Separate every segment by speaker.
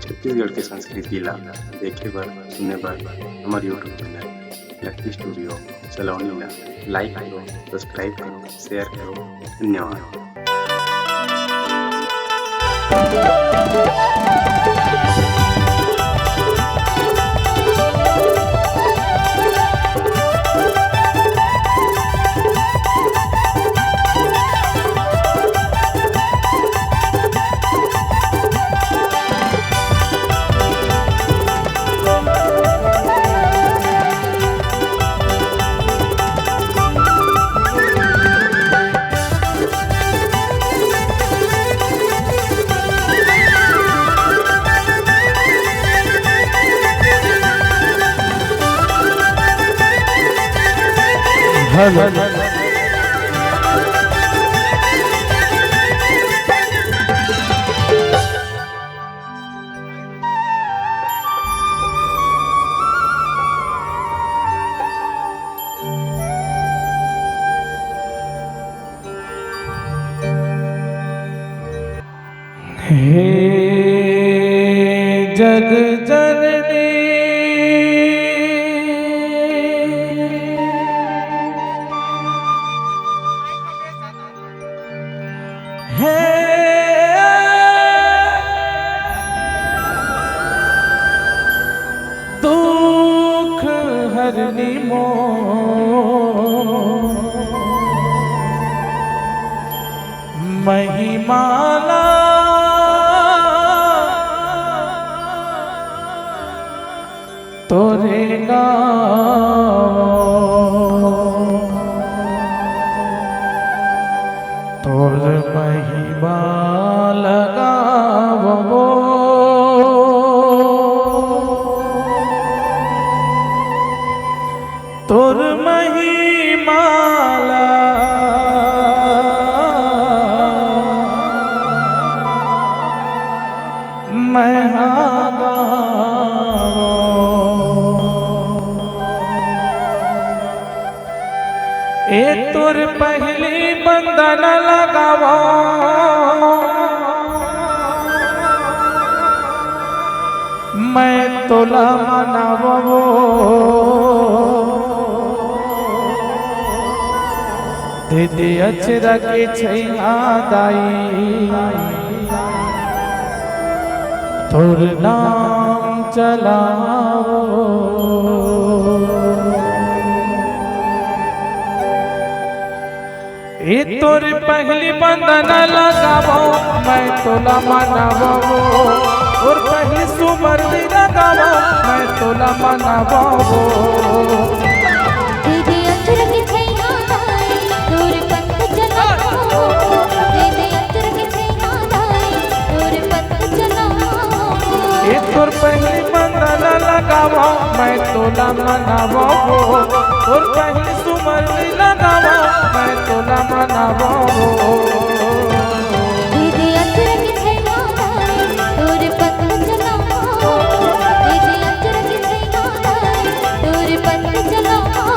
Speaker 1: छत्तीसगढ़ के संस्कृति ला देखे बर सुने बर हमार यूट्यूब चैनल लकी स्टूडियो सलोनी ला लाइक करो, सब्सक्राइब करो, शेयर करो। धन्यवाद।
Speaker 2: हे जग जननी हे दुख हरनी महिमाला तोरे तोर महिमा लगावो तोर महिमा ए तोर पहली बंदन लगावो मैं तोला मनावो दीदी अचरा के छैया दाई तोर नाम चलाओ ए तोर पहली बंदन लगावो मैं तोला मनावो और पहली सुमर भी लगावो मैं तोला मनावो
Speaker 3: दीदी अचर के छैया दाई तोर पंथ चलाओ दीदी अचर के छैया दाई तोर पंथ चलाओ
Speaker 2: ए तोर पहली बंदन लगावो मैं तोला मनावो और पहली सुमर भी लगावो मैं तोला मनावो
Speaker 3: दीदी अचर के छैया दाई तोर पंथ चलाओ दीदी अचर के छैया दाई तोर पंथ चलाओ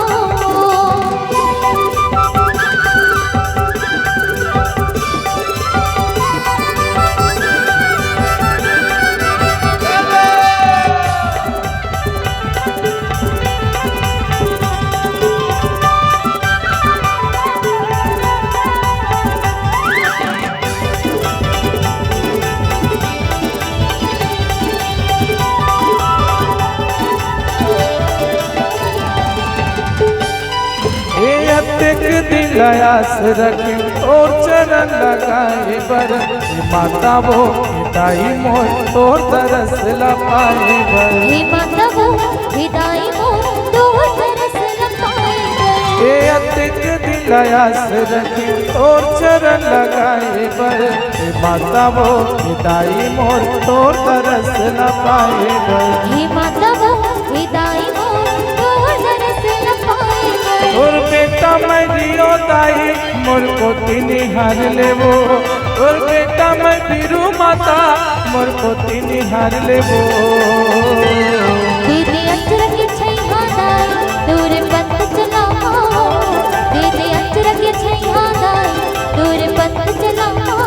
Speaker 2: दिलायास रखे तोर चरण लगाए बर माता वो हिदाई मोर तोर तरस लपाए बर
Speaker 3: हे माता वो हिदाई मोर तोर तरस लपाए बर
Speaker 2: ए अतिक दिलायास रखे तोर चरण लगाए बर माता वो हिदाई मोर तोर तरस लपाए बर
Speaker 3: हे माता वो हिदाई मोर तोर तरस लपाए बर
Speaker 2: और बेटा मैं दियो दाई मोर को तिनी हार लेवो और बेटा मैं बिरु माता मोर को तिनी हार लेवो
Speaker 3: दीदी अचर के छैया दाई तोर पंथ चलाओ दीदी अचर के छैया दाई तोर पंथ चलाओ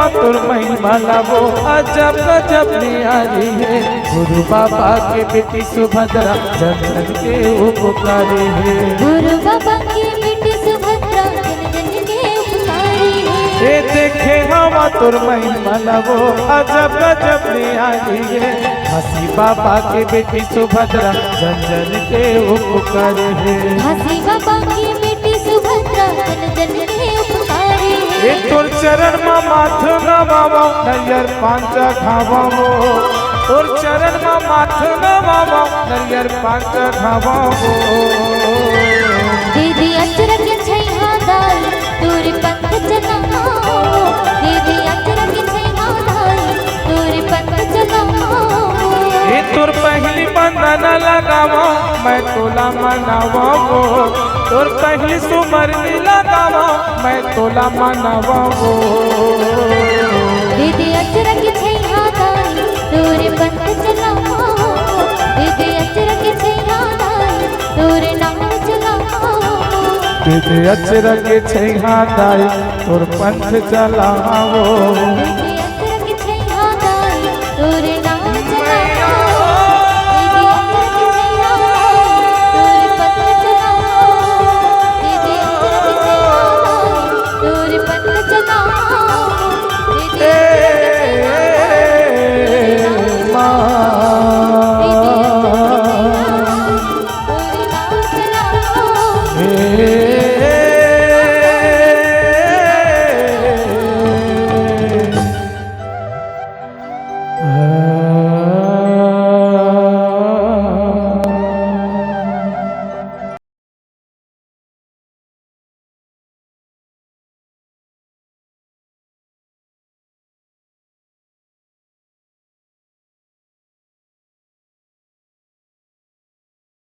Speaker 2: हवा तुर महिमा लावो अजब गजब नियारी है। गुरु बाबा के बेटी सुभद्रा जन जन के उपकारी है।
Speaker 3: गुरु बाबा की बेटी सुभद्रा जन जन के उपकारी है।
Speaker 2: ये देखे हवा तुर महिमा लावो अजब गजब नियारी है। हंसी बाबा के बेटी सुभद्रा जन जन के उपकारी है।
Speaker 3: हंसी बाबा की बेटी सुभद्रा जन जन के उपकारी है।
Speaker 2: ये तोर चरण मा माथ नवावो नरियर पांच खावावो। तोर चरण मा माथ नवावो नरियर पांच खावावो।
Speaker 3: दीदी अचरक छैहा दाई तोर पंथ चलाओ। दीदी अचरक छैहा दाई तोर पंथ चलाओ।
Speaker 2: ये तोर पहली बंधन लगावो मैं तोला मनावो। तोर पहली सुमरनी लगावो मैं तोला मनावो।
Speaker 3: दीदी अचरक छैहा दाई तोर पंथ चलाओ। दीदी अचरक छैहा दाई तोर नाम चलाओ।
Speaker 2: दीदी अचरक छैहा दाई तोर पंथ चलावो।
Speaker 3: दीदी अचरक छैहा दाई तोर